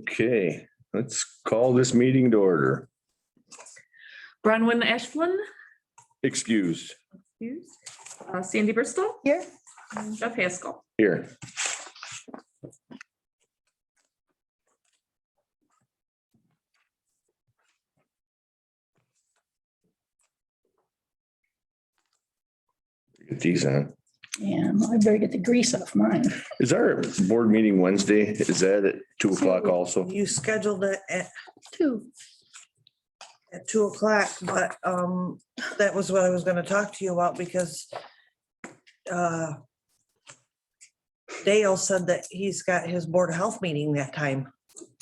Okay, let's call this meeting to order. Bronwyn Ashland, Excused excused. Sandy Bristol, Here, and Jeff Haskell. here. Get these on. and I better get the grease off mine. Is our board meeting Wednesday? Is that at 2:00 also? You scheduled it Two. at 2:00, but that was what I was gonna talk to you about because Dale said that he's got his Board of Health meeting that time.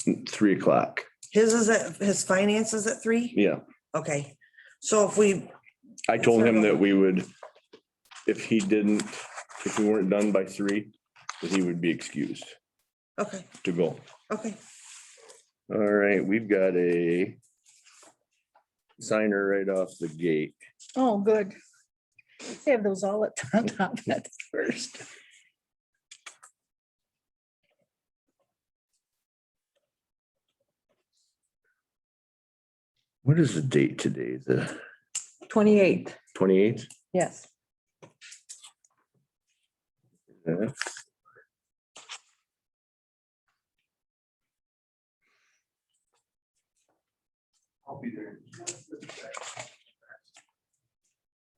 3:00. His finances at 3? Yeah, Okay, so if we, I told him that we would, if we weren't done by 3, that he would be excused okay, to go. okay. All right, we've got a signer right off the gate. Oh, good. They have those all at the top at first. What is the date today? The 28th, 28th? yes. Yeah.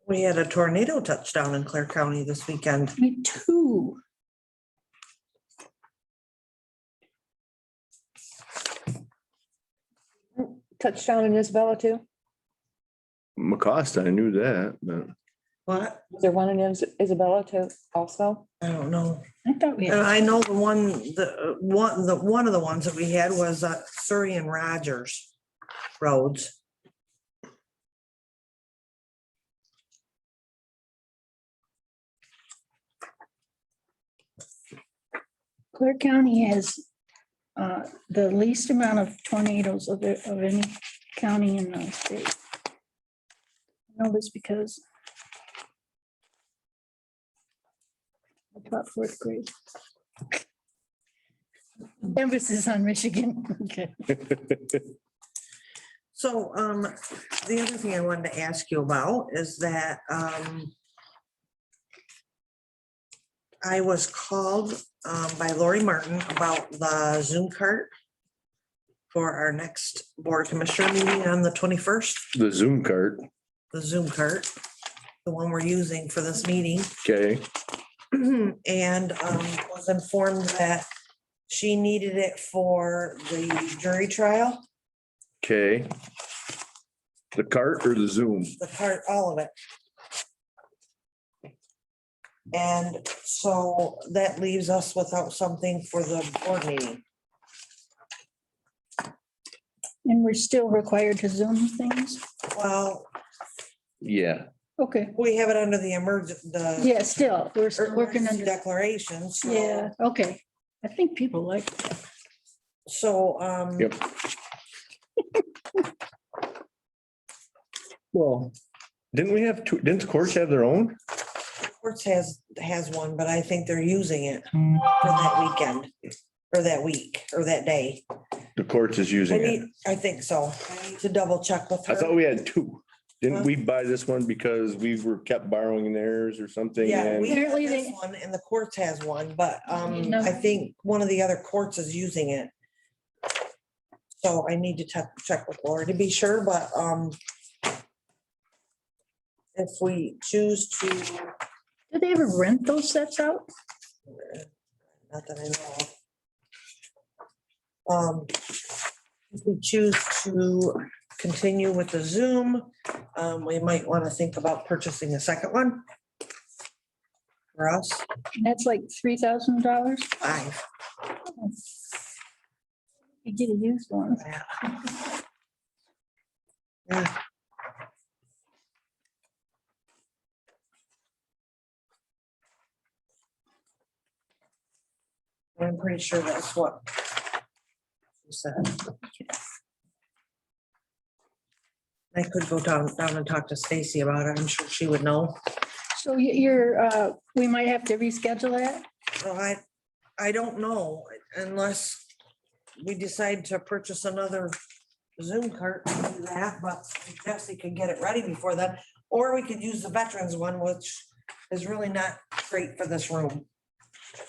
We had a tornado touchdown in Clare County this weekend. Me too. Touchdown in Isabella too? McCosta, I knew that, but What? Is there one in Isabella too also? I don't know. I thought we And had, I know one of the ones that we had was Surrey and Rogers roads. Clare County has the least amount of tornadoes of any county in the state. I know this because I taught fourth grade. Emphasis on Michigan. Okay. So, the other thing I wanted to ask you about is that, I was called, by Lori Martin about the Zoom cart for our next Board of Commissioner meeting on the 21st, the Zoom cart, the Zoom cart, the one we're using for this meeting. okay, And, was informed that she needed it for the jury trial, okay. The cart or the Zoom? the cart, all of it. And so that leaves us without something for the board meeting. And we're still required to Zoom things? Well, Yeah, Okay. we have it under the the Yeah, still, we're still working emergency under, declaration, so. yeah, okay. I think people like that. So, yep. Well, didn't we have two, didn't the courts have their own? Courts has one, but I think they're using it for that weekend, or that week, or that day. The courts is I using it. need, I think so. I need to double check with I thought her. we had 2. Didn't we buy this one because we were kept borrowing theirs or something? Yeah, and- we have Apparently this they- one and the courts has one, but No. I think one of the other courts is using it. So I need to check with Laura to be sure, but if we choose to, Do they ever rent those sets out? not that I know of. If we choose to continue with the Zoom, we might want to think about purchasing a second one for us. And that's like $3,000. 5. You get a used one. Yeah. I'm pretty sure that's what she said. I could go down and talk to Stacy about it. I'm sure she would know. So we might have to reschedule that? So I don't know unless we decide to purchase another Zoom cart, we can do that, but Jesse could get it ready before then. Or we could use the veterans one, which is really not great for this room.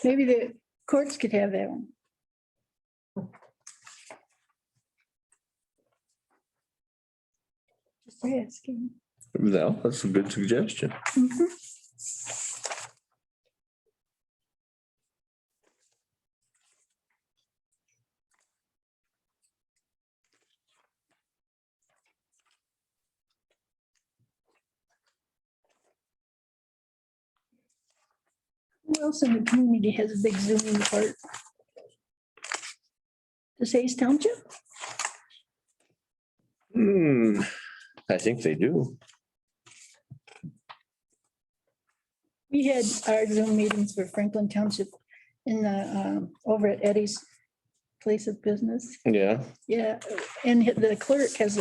Maybe the courts could have that one. Just asking. That's a good suggestion. Mhm. Who else in the community has a big Zooming part? Does Hayes Township? I think they do. We had our Zoom meetings for Franklin Township in the, over at Eddie's place of business. Yeah. Yeah, and the clerk has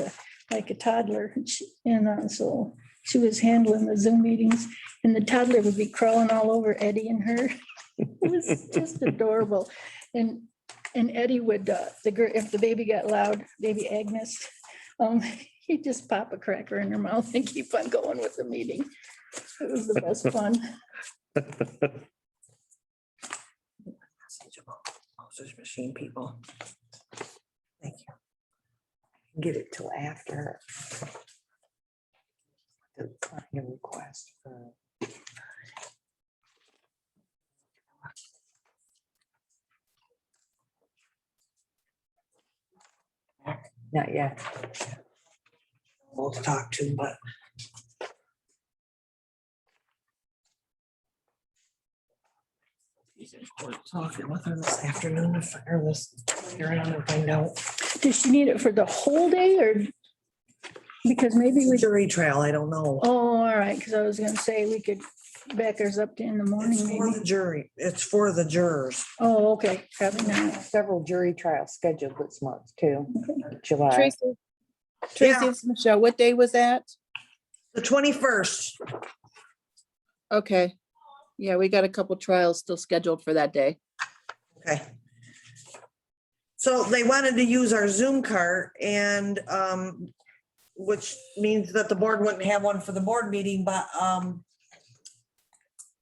like a toddler, and so she was handling the Zoom meetings, and the toddler would be crawling all over Eddie and her. It was just adorable. And Eddie would, if the baby got loud, baby Agnes, he'd just pop a cracker in her mouth and keep on going with the meeting. It was the best fun. Postage machine people. Thank you. Get it till after. The client request for. Not yet. We'll talk to, but. Talking with her this afternoon to figure this, figure it out and find out. Does she need it for the whole day or? Because maybe we, Jury trial, I don't know. oh, all right, because I was gonna say we could back ours up to in the morning It's for maybe. the jury, it's for the jurors. Oh, okay, probably not. Several jury trials scheduled this month too, July. Tracy, Yeah. it's Michelle, what day was that? The 21st. Okay. Yeah, we got a couple trials still scheduled for that day. Okay. So they wanted to use our Zoom cart and, which means that the board wouldn't have one for the board meeting, but,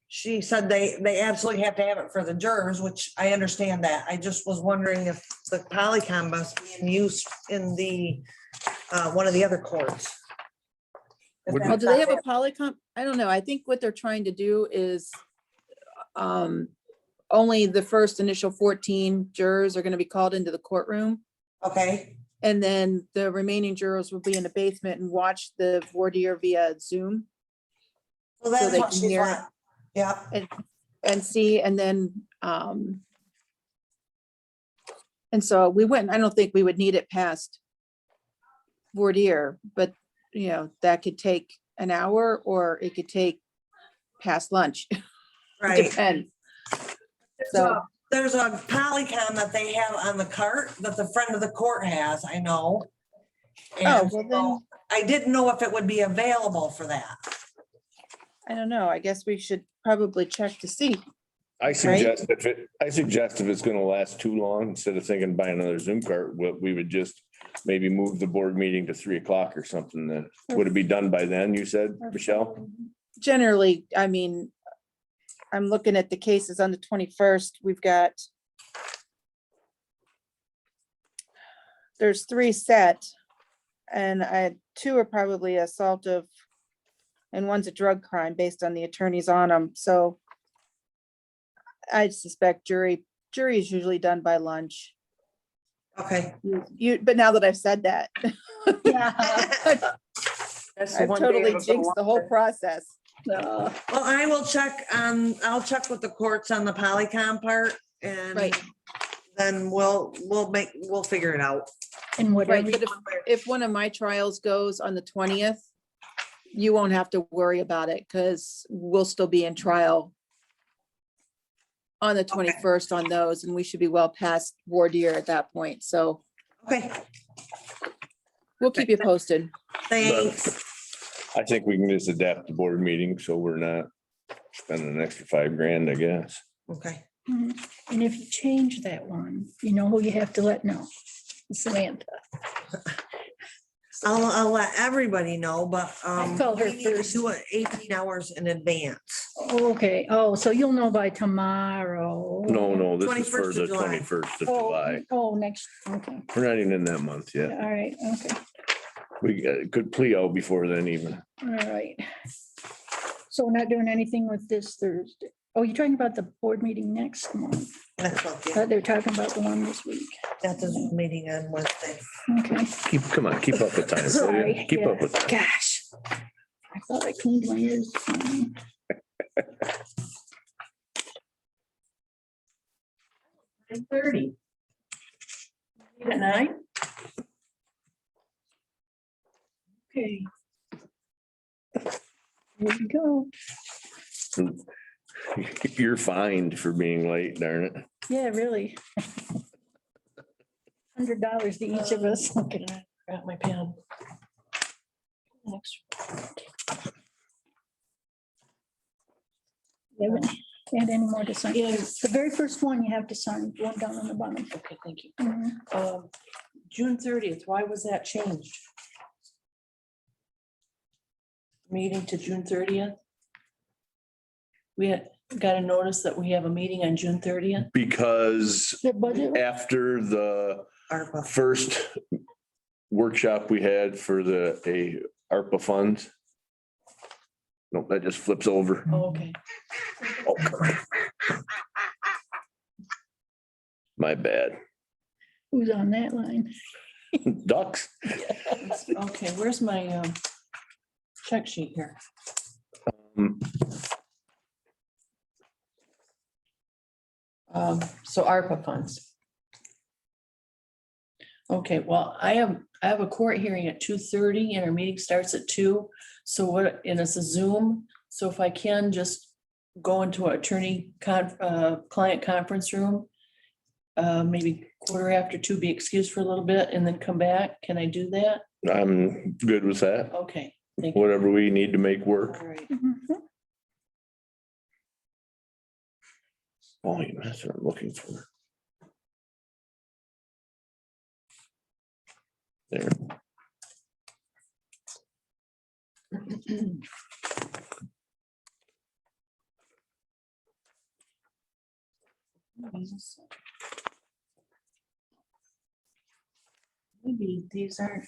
she said they absolutely have to have it for the jurors, which I understand that. I just was wondering if the Polycom bus being used in the, one of the other courts. If Would- Oh, that's do they have not- a Polycom? I don't know. I think what they're trying to do is only the first initial 14 jurors are going to be called into the courtroom. Okay, And then the remaining jurors will be in the basement and watch the voir dire via Zoom so that's they what can she's hear it. like. Yeah, and see, and then and so we wouldn't, I don't think we would need it past voir dire, but you know, that could take an hour or it could take past lunch. right. Depends. So, There's a Polycom that they have on the cart that the friend of the court has, I know. And well then- so I didn't know if it would be available for that. I don't know, I guess we should probably check to see. I suggest if it's gonna last too long, instead of thinking buy another Zoom cart, we would just maybe move the board meeting to 3 o'clock or something then. Would it be done by then, you said, Michelle? Generally, I mean, I'm looking at the cases on the 21st, we've got there's 3 set, and 2 are probably assaultive, and one's a drug crime based on the attorneys on them, so I suspect jury is usually done by lunch. Okay. But now that I've said that, Yeah. That's the I've one day totally it'll go jinxed the whole longer. process. Uh, Well, I will check I'll check with the courts on the Polycom part and Right. then we'll figure it out. And Right, whatever. but if one of my trials goes on the 20th, you won't have to worry about it because we'll still be in trial on the 21st on those, and we should be well past voir dire at that point. So Okay, we'll keep you posted. thanks. I think we can just adapt the board meeting, so we're not spending an extra $5,000, I guess. Okay, Mhm. And if you change that one, you know who you have to let know. Samantha. I'll let everybody know, but called her we need to first. do it 18 hours in advance. Okay, oh, so you'll know by tomorrow. No, this is 21st for of the July. 21st of Oh, July. oh, next, okay, We're not even in that month all yet. right, okay, We could plea out before then even. all right. So we're not doing anything with this Thursday. Oh, you're talking about the board meeting next month. Next month, yeah. They're talking about the one this week. That's a Zoom meeting on Wednesday. Okay, Come on, keep up with time. will you? sorry. Keep yeah. up with time. Gosh. I thought I cleaned my ears. 9:30. At 9? Okay. Here we go. You're fined for being late, darn it. Yeah, really. $100 to each of us. Okay. Got my pen. You haven't had any more to sign. Yeah. The very first one you have to sign, one down on the bottom. Okay, thank you. Mhm. June 30th, why was that changed? Meeting to June 30th? We had got a notice that we have a meeting on June 30th. Because The budget, after the ARPA. first workshop we had for ARPA funds. Nope, that just flips over. Oh, okay. Oh. My bad. who's on that line? Ducks. Okay, where's my check sheet here? Um, So ARPA funds. Okay, well, I have a court hearing at 2:30 and our meeting starts at 2. So what, and it's a Zoom. So if I can just go into an client conference room, maybe 2:15, be excused for a little bit and then come back. Can I do that? I'm good with that. Okay, thank you. Whatever we need to make work. All right. Mhm. Volume, that's what I'm looking for. There. Maybe these aren't.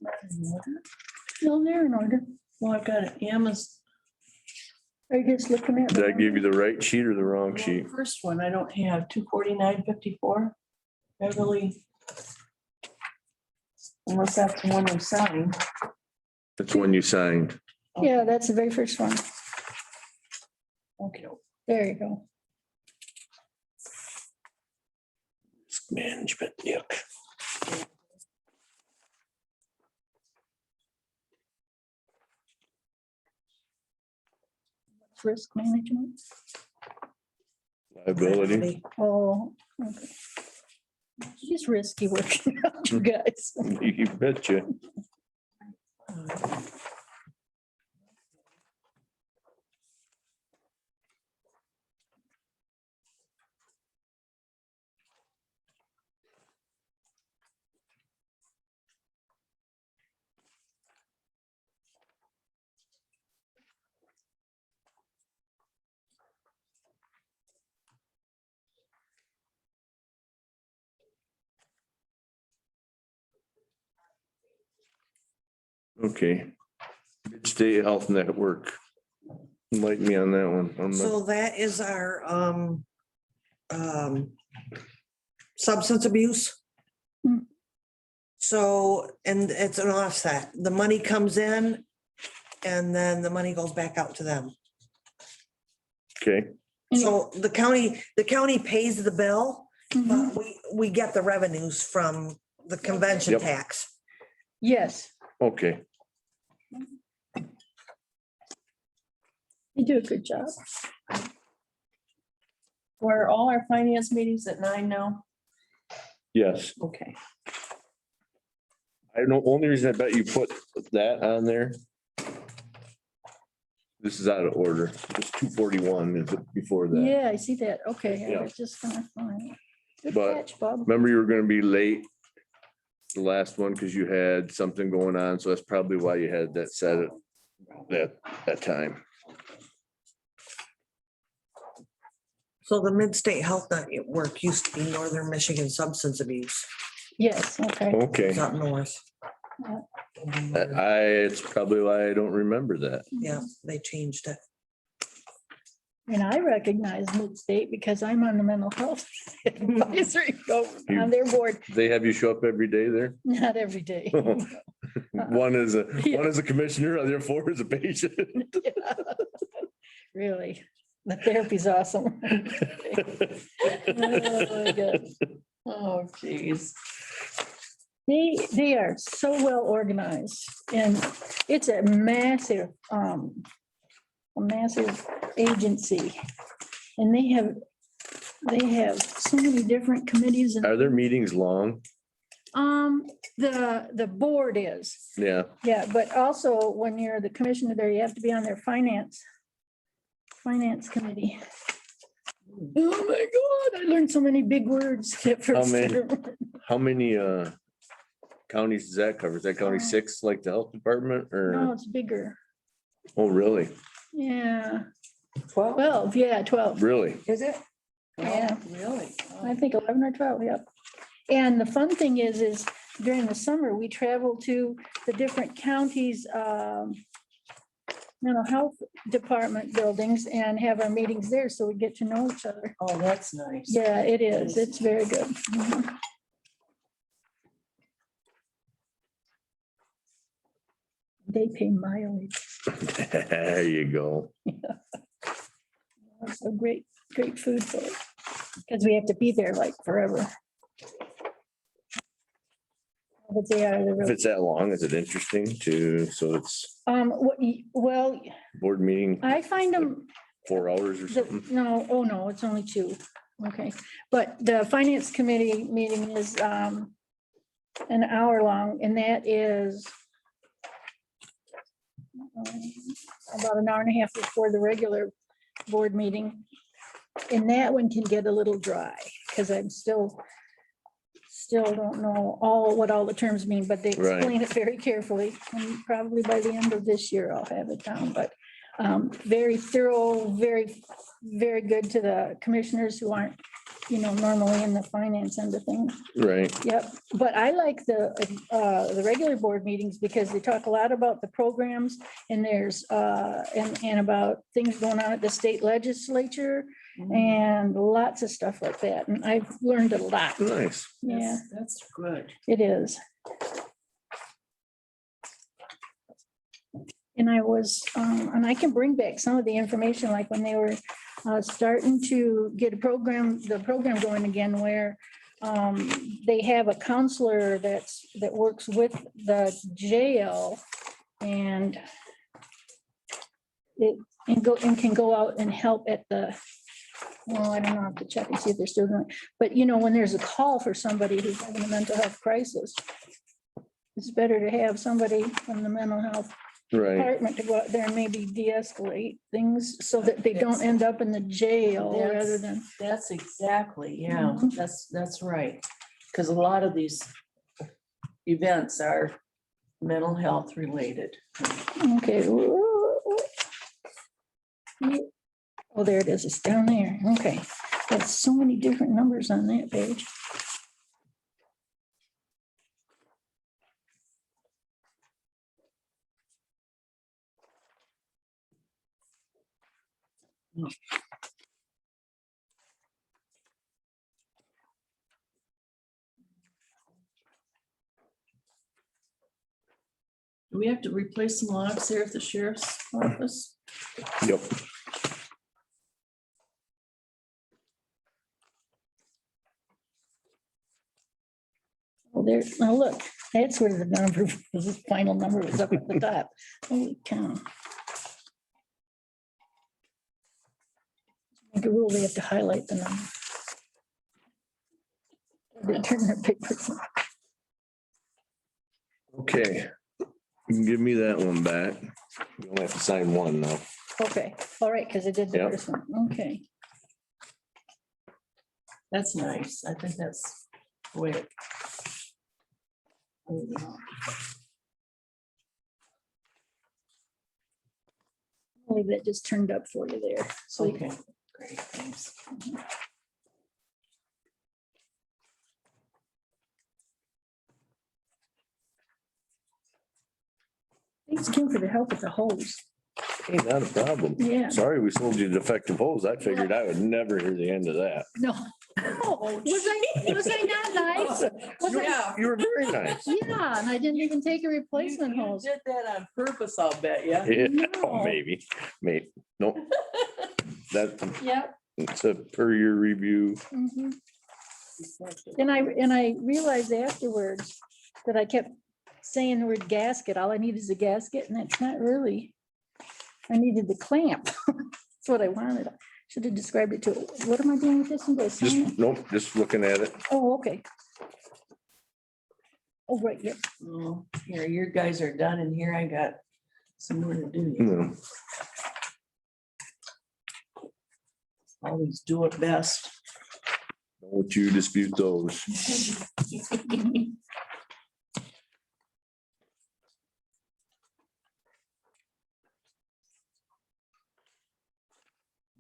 not in order. No, they're in order. Well, I've got an Amazon. Are you just looking at? Did I give you the right sheet or the wrong Well, sheet? the First one, I don't have 249.54. Beverly. Unless that's the one we signed. That's when you signed. Yeah, that's the very first one. Okay. There you go. Management, yuck. Risk management. Liability. Oh, okay. It's risky working out, you guys. You betcha. Okay. State Health Network. Enlighten me on that one. I'm not- So that is our substance abuse. Hmm. So, and it's an offset. The money comes in and then the money goes back out to them. Okay, So the county pays the bill, Mhm. but we get the revenues from the convention Yep. tax. Yes, okay. you do a good job. Were all our finance meetings at 9 now? Yes. Okay. I know, only reason I bet you put that on there This is out of order. It's 241 is it before that. Yeah, I see that. Okay, I Yeah. was just gonna find it. Good But- catch, Bob. Remember you were gonna be late. The last one, because you had something going on, so that's probably why you had that set at that time. So the Mid-State Health Network used to be Northern Michigan Substance Abuse. Yes, okay. Okay, It's up north. it's probably why I don't remember that. Yeah, they changed it. And I recognize Mid-State because I'm on the mental health advisory on their board, They have you show up every day there? not every day. One is a commissioner, the other four is a patient. Yeah. Really, the therapy's awesome. Oh, my God. Oh, geez. They are so well organized and it's a massive agency. And they have so many different committees Are and, their meetings long? the board is, Yeah, yeah, but also when you're the commissioner there, you have to be on their finance committee. Oh my God, I learned so many big words at first. many? how many counties does that cover? Is that county 6 like the health department No, or? it's bigger. Oh, really? Yeah, 12, 12, yeah, 12. Really? is it? Yeah. Really? I think 11 or 12, yep. And the fun thing is during the summer, we travel to the different counties, mental health department buildings and have our meetings there, so we get to know each other. Oh, that's nice. Yeah, it is. It's very good. Mhm. They pay mileage. There you go. So great food for it. Because we have to be there like forever. But they are, they're If really, it's that long, is it interesting to, so it's well, board meeting I find them, 4 hours or something? no, oh no, it's only 2. Okay, but the finance committee meeting is an hour long and that is about an hour and a half before the regular board meeting. And that one can get a little dry because I'm still don't know what all the terms mean, but they Right. explain it very carefully. And probably by the end of this year, I'll have it down, but very thorough, very, very good to the commissioners who aren't, normally in the finance end of things. Right, Yep, but I like the regular board meetings because they talk a lot about the programs and there's, and about things going on at the state legislature and lots of stuff like that. And I've learned a lot. nice. Yeah, That's good. it is. And and I can bring back some of the information, like when they were starting to get the program going again, where they have a counselor that works with the jail and can go out and help at I don't know, I have to check and see if they're still doing it. But when there's a call for somebody who's having a mental health crisis, it's better to have somebody from the mental health Right, department to go out there and maybe de-escalate things so that they don't end up in the jail rather than. That's exactly, yeah, Mhm. that's right. Because a lot of these events are mental health related. Okay. Oh, there it is. It's down there. Okay. There's so many different numbers on that page. Do we have to replace some locks there at the sheriff's office? yep. Oh, there, now look, that's where the number, the final number was up at the top. Holy cow. Make a rule, they have to highlight the number. They turn their papers. Okay. You can give me that one back. You only have to sign one now. Okay, all right, because I did the Yep. first one. Okay. That's nice. I think that's the way. it- Only that just turned up for you there. So you- Okay, great, thanks. thanks, Kim, for the help with the hose. Hey, not a problem. Yeah. Sorry, we sold you defective hose. I figured I would never hear the end of that. No. Oh, was I not nice? Was I- Yeah. You were very nice. Yeah, and I didn't even take a replacement You hose. did that on purpose, I'll bet, yeah. Yeah, No. maybe, nope. That, Yep. it's a per year review. Mhm. And I realized afterwards that I kept saying the word gasket. All I need is a gasket, and that's not really. I needed the clamp. That's what I wanted. Should have described it to, what am I doing with this one? Do I sign it? Just, nope, just looking at it. Oh, okay. Oh, right, yep. Oh, here, your guys are done, and here I got some more to do. No. Always do it best. Don't you dispute those.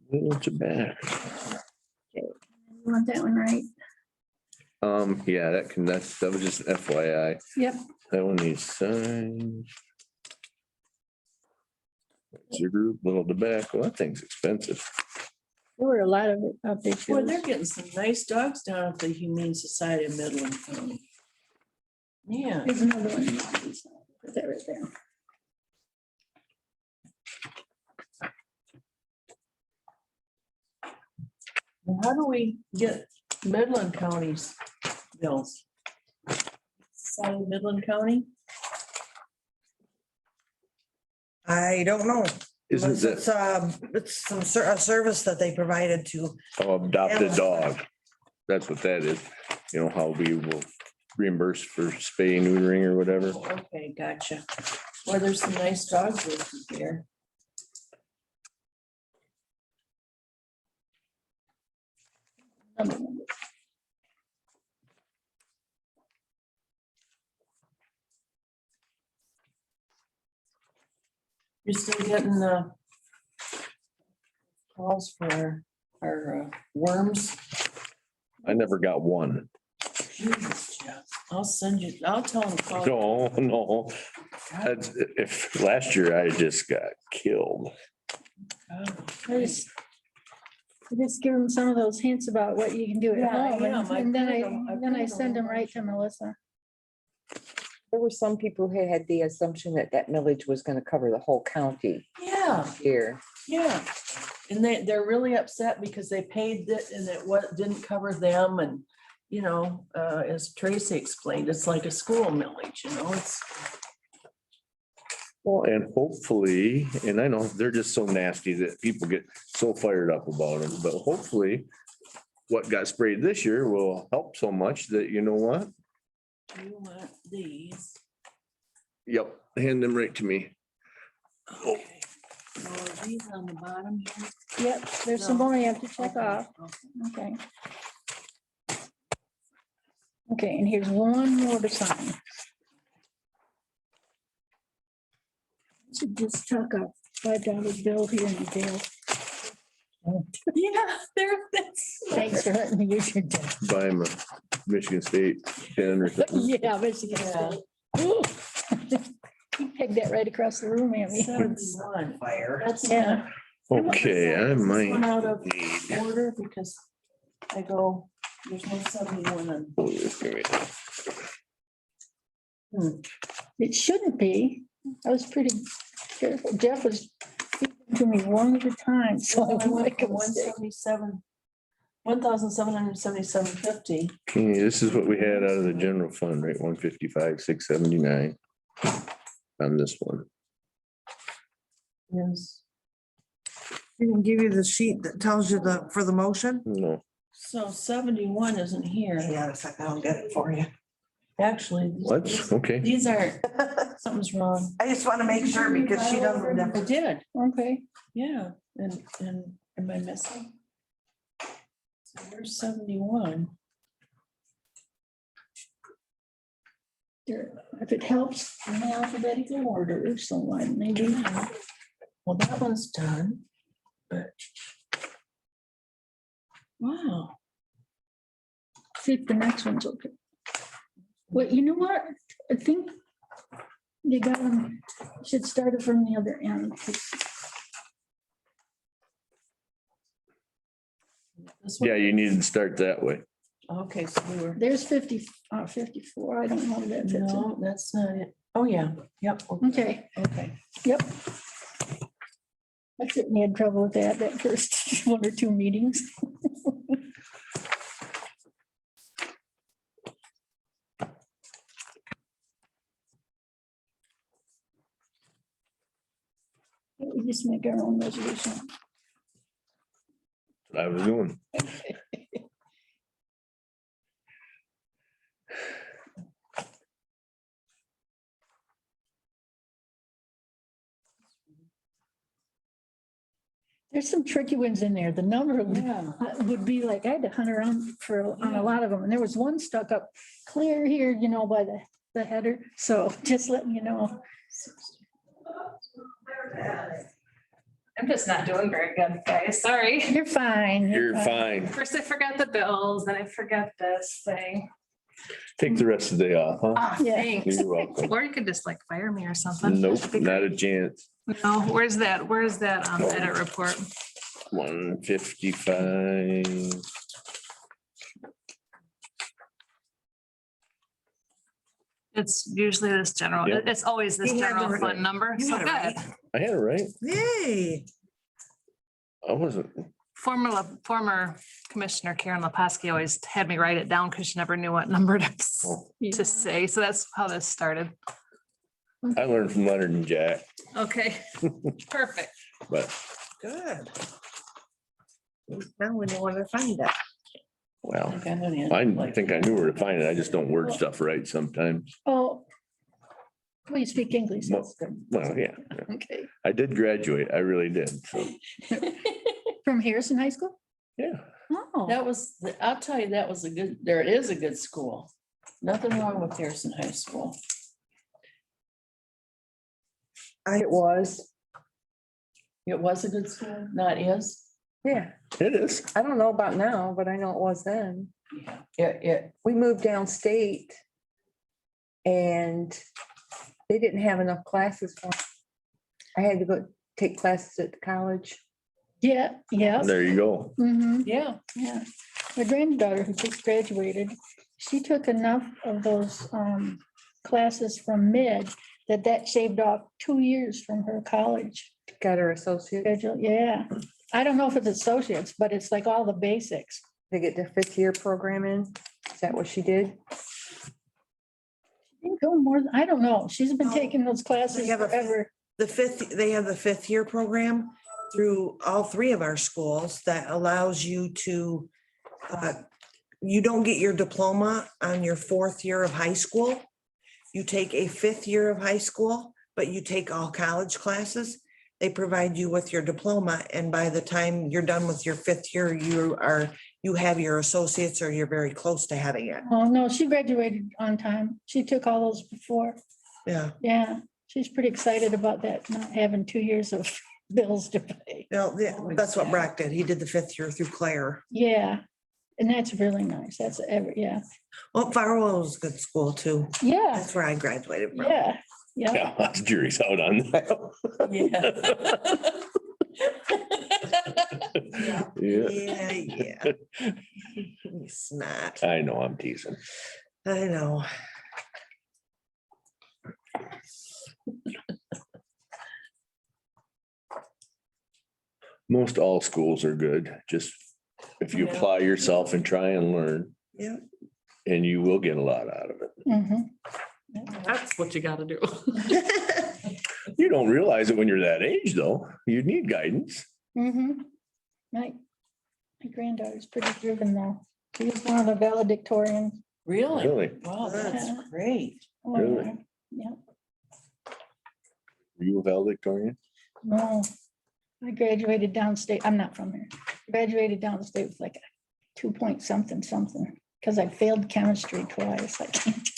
What's it back? You want that one right? Yeah, that was just FYI. Yep. That one needs signed. It's your group, little tobacco. That thing's expensive. There were a lot of it out there. Boy, too. they're getting some nice dogs down at the Humane Society of Midland County. Yeah, Here's another one. Put that right there. and how do we get Midland County's bills? Society of Midland County? I don't know. Isn't It's, that it's a service that they provided to, adopted dog? That's what that is. You know how we will reimburse for spay, neutering or whatever. Okay, gotcha. Well, there's some nice dogs listed here. You're still getting the calls for our worms? I never got one. Jesus, Jeff. I'll send you, I'll tell them. to call. No. That's, if, last year I just got killed. I just give them some of those hints about what you can do at Yeah, home, yeah, and then I printed them send them all right to out. Melissa. There were some people who had the assumption that that millage was gonna cover the whole county Yeah, here. yeah. And they're really upset because they paid it and didn't cover them and, you know, as Tracy explained, it's like a school millage, you know, it's. Well, and hopefully, and I know they're just so nasty that people get so fired up about them, but hopefully what got sprayed this year will help so much that, you know what? You want these? Yep, hand them right to me. Okay. So are these on the bottom here? Yep, there's some No. more you have to check Okay, off. okay. Okay. Okay, and here's one more to sign. Should just tuck a $5 bill here in the jail. Yeah, that's. Thanks for letting me use your desk. Buy him a Michigan State pen or something. Yeah, Michigan State. Ooh. You pegged that right across the room, Amy. 71. fire. That's. Yeah. Okay, I Is this one might out of need. order because I go, there's no 71 on. Oh, just give me that. It shouldn't be. I was pretty careful. Jeff was speaking to me one at a time, so I Well, I wouldn't went make a from mistake. 177, 1,777.50. Okay, this is what we had out of the general fund, right? 155, 679. On this one. Is, We can give you the sheet that tells you for the motion. No, so 71 isn't here. Hang on a second, I'll get it for you. Actually. What's, okay. These aren't, something's wrong. I just want to make sure because she doesn't. I did, Okay, yeah, and am I missing? So there's 71. there, if it helps in alphabetical order, so I maybe. Well, that one's done, but. Wow, See if the next one's okay. Well, you know what? I think you got them, should start it from the other end. this one, Yeah, you need to start that way. okay, so we were, There's 54. I don't know if that fits in. no, that's not it. Oh, yeah, yep. Okay, Okay, yep. I certainly had trouble with that first 1 or 2 meetings. We just make our own resolution. I was doing. There's some tricky ones in there. The number of yeah. would be like, I had to hunt around on a lot of them, and there was one stuck up clear here, by the header. So just letting you know. I'm just not doing very good, guys. Sorry. You're fine. You're fine. First I forgot the bills, then I forgot this thing. Take the rest of the day off, huh? Ah, Yeah. thanks. You're welcome. Or you could just like fire me or something. Nope, That'd be not a great. chance. No, where's that? Where's that edit report? 155. It's usually this general, Yep. it's always this You had general it right. fund number. You So had it right. good. I had it right. Yay. I wasn't. Former Commissioner Karen Leposki always had me write it down because she never knew what number Oh. to say. So that's how this started. I learned from Leonard and Jack, Okay, perfect. but Good. Now we know where to find it. well, Okay, I'm gonna- I think I knew where to find it. I just don't word stuff right sometimes. Oh. Well, you speak English. Mo- That's good. Well, yeah, Okay. I did graduate. I really did. So, From Harrison High School? yeah. Oh, That was, I'll tell you, that was a good, there is a good school. Nothing wrong with Harrison High School. It was, It was a good school, not is. yeah. It is. I don't know about now, but I know it was then. Yeah, it, We moved downstate. And they didn't have enough classes for. I had to go take classes at the college. yeah, yeah. There you go. Mhm. yeah, Yeah, my granddaughter who just graduated, she took enough of those classes from mid that shaved off 2 years from her college Got her associate. schedule. Yeah. I don't know if it's associates, but it's like all the basics. They get their 5th-year program in. Is that what she did? Didn't go more, I don't know. She's been No. taking those classes They have a- forever. They have the 5th-year program through all 3 of our schools that allows you to, you don't get your diploma on your 4th year of high school. You take a 5th year of high school, but you take all college classes. They provide you with your diploma, and by the time you're done with your 5th year, you have your associates or you're very close to having it. Oh, no, she graduated on time. She took all those before. Yeah. Yeah, she's pretty excited about that, not having 2 years of bills to pay. No, that's what Brock did. He did the 5th year through Claire. Yeah, and that's really nice. That's yeah, Well, Farwell was a good school too. yeah, That's where I graduated from. yeah, yeah. Yeah, the jury's out on that. yeah. Yeah, Yeah. You Snot. I know, I'm teasing. I know. Most all schools are good, just if you Yeah. apply yourself and try and learn, Yeah. and you will get a lot out of it. Mhm. That's what you gotta do. You don't realize it when you're that age, though. You need guidance. Mhm. My granddaughter's pretty driven though. She was one of the valedictorians. Really? Really? Wow, that's Yeah. great. Oh, Really? yeah. Were you valedictorian? No, I graduated downstate. I'm not from here. Graduated downstate with like a 2 point something, because I failed chemistry twice. I can't.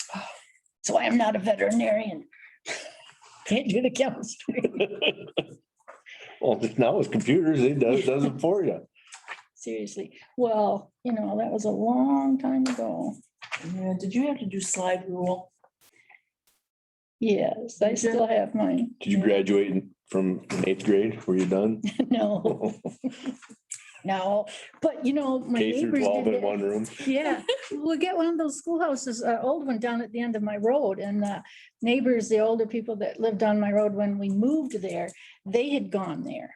So I am not a veterinarian. Can't do the chemistry. Well, now with computers, it does it for you. Seriously. Well, that was a long time ago. Yeah, did you have to do slide rule? Yes, I still have mine. Did you graduate from 8th grade? Were you done? No, no, but my K through neighbors 12 did in that. one room? Yeah, we'll get one of those schoolhouses, old one down at the end of my road, and neighbors, the older people that lived on my road when we moved there, they had gone there.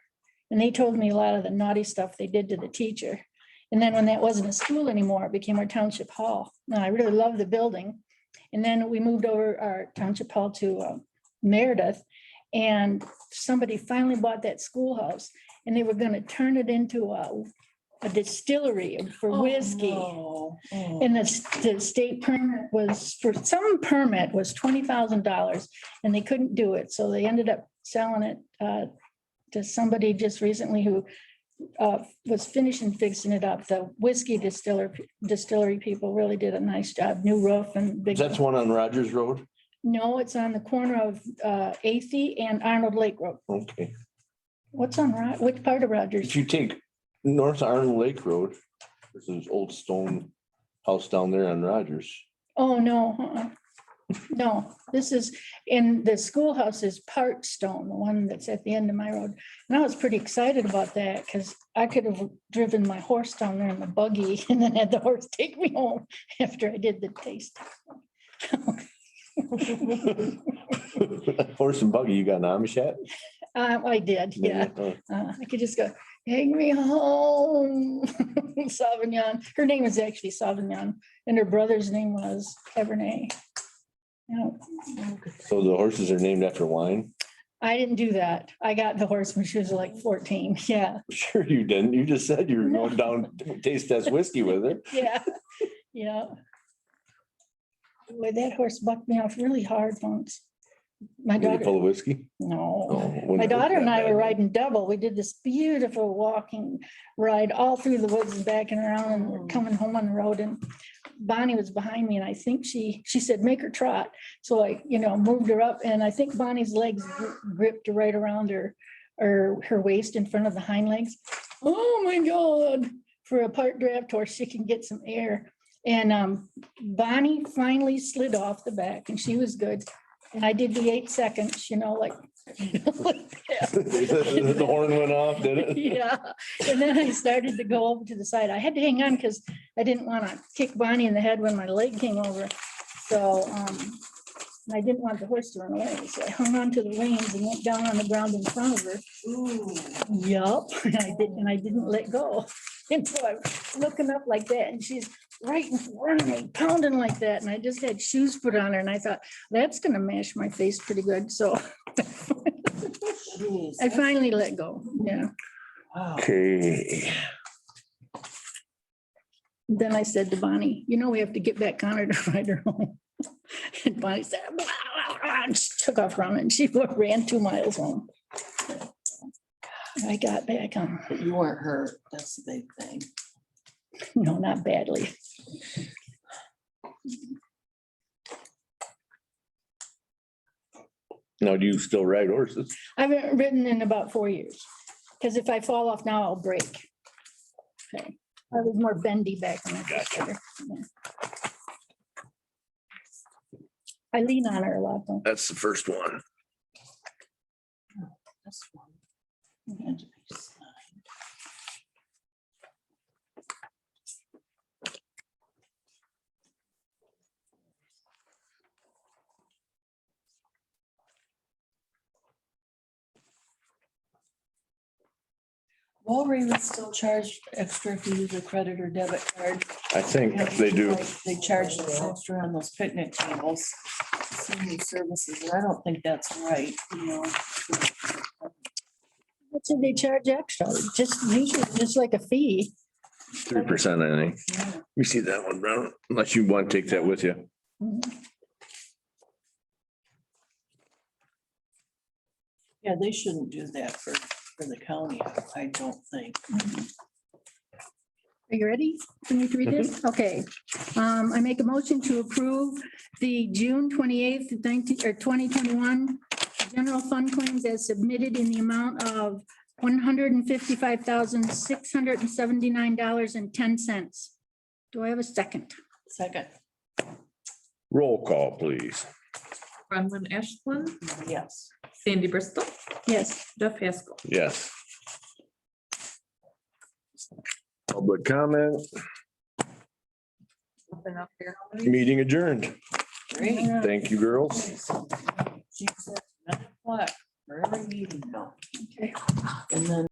And they told me a lot of the naughty stuff they did to the teacher. And then when that wasn't a school anymore, it became our township hall. Now, I really love the building. And then we moved over our township hall to Meredith. And somebody finally bought that schoolhouse and they were gonna turn it into a distillery for Oh, whiskey. no. Oh. And the state permit was, for some permit was $20,000 and they couldn't do it. So they ended up selling it to somebody just recently who was finishing fixing it up. The whiskey distillery people really did a nice job, new roof and big. That's one on Rogers Road? No, it's on the corner of Athey and Arnold Lake Road. Okay. What's on, which part of Rogers? If you take North Arnold Lake Road, there's this old stone house down there on Rogers. Oh, no, no, this is, in the schoolhouse is part stone, the one that's at the end of my road. And I was pretty excited about that because I could have driven my horse down there in the buggy and then had the horse take me home after I did the taste. Horse and buggy, you got an Amish hat? I did, yeah. Oh, I could just go, take me home. Sauvignon, her name is actually Sauvignon and her brother's name was Cabernet. Yeah, so the horses are named after wine? I didn't do that. I got the horse when she was like 14. Yeah, Sure you didn't. You just said you were going down to taste test whiskey with her. yeah, yeah. Boy, that horse bucked me off really hard once. My Were you daughter, full of whiskey? no. Oh, wouldn't My hurt daughter and that I were bad. riding double. We did this beautiful walking ride all through the woods and back and around and we're coming home on the road and Bonnie was behind me and I think she said, make her trot. So I, moved her up and I think Bonnie's legs gripped right around her waist in front of the hind legs. Oh my God, for a part draft horse, she can get some air. And Bonnie finally slid off the back and she was good. And I did the 8 seconds, like. The horn went off, did it? Yeah, and then I started to go over to the side. I had to hang on because I didn't want to kick Bonnie in the head when my leg came over. So I didn't want the horse to run away. So I hung on to the reins and went down on the ground in front of her. Ooh. Yup, and I didn't let go. And so I'm looking up like that and she's right in front of me, pounding like that. And I just had shoes put on her and I thought, that's gonna mash my face pretty good. So Jeez, I that's- finally let go. Yeah. Wow. Okay. Then I said to Bonnie, we have to get back on her to ride her home. And Bonnie said, "Blah, blah, blah," and she took off running. She ran 2 miles home. I got back on. But you weren't hurt. That's the big thing. No, not badly. Now, do you still ride horses? I haven't ridden in about 4 years. Because if I fall off now, I'll break. Okay. I was more bendy back when I got better. I lean on her a lot though. That's the first one. That's one. It had to be signed. Walgreens would still charge extra if you use a credit or debit card. I think they do. Like, they charge us extra on those picnic tables, senior services, and I don't think that's right. What should they charge extra? Just usually just like a fee. 3%, I think. Yeah. You see that one, Brown? Unless you want to take that with you. Yeah, they shouldn't do that for the county, I don't think. Are you ready for me to read this? Okay. I make a motion to approve the June 28th, 2021 general fund claims as submitted in the amount of $155,679.10. Do I have a second? Second, Roll call, please. Bronwyn Ashland, yes. Sandy Bristol, Yes. Jeff Haskell. Yes. Public comment, Something up here. meeting adjourned. Great. Thank you, girls. She said 9 o'clock, for every meeting now. Okay. And then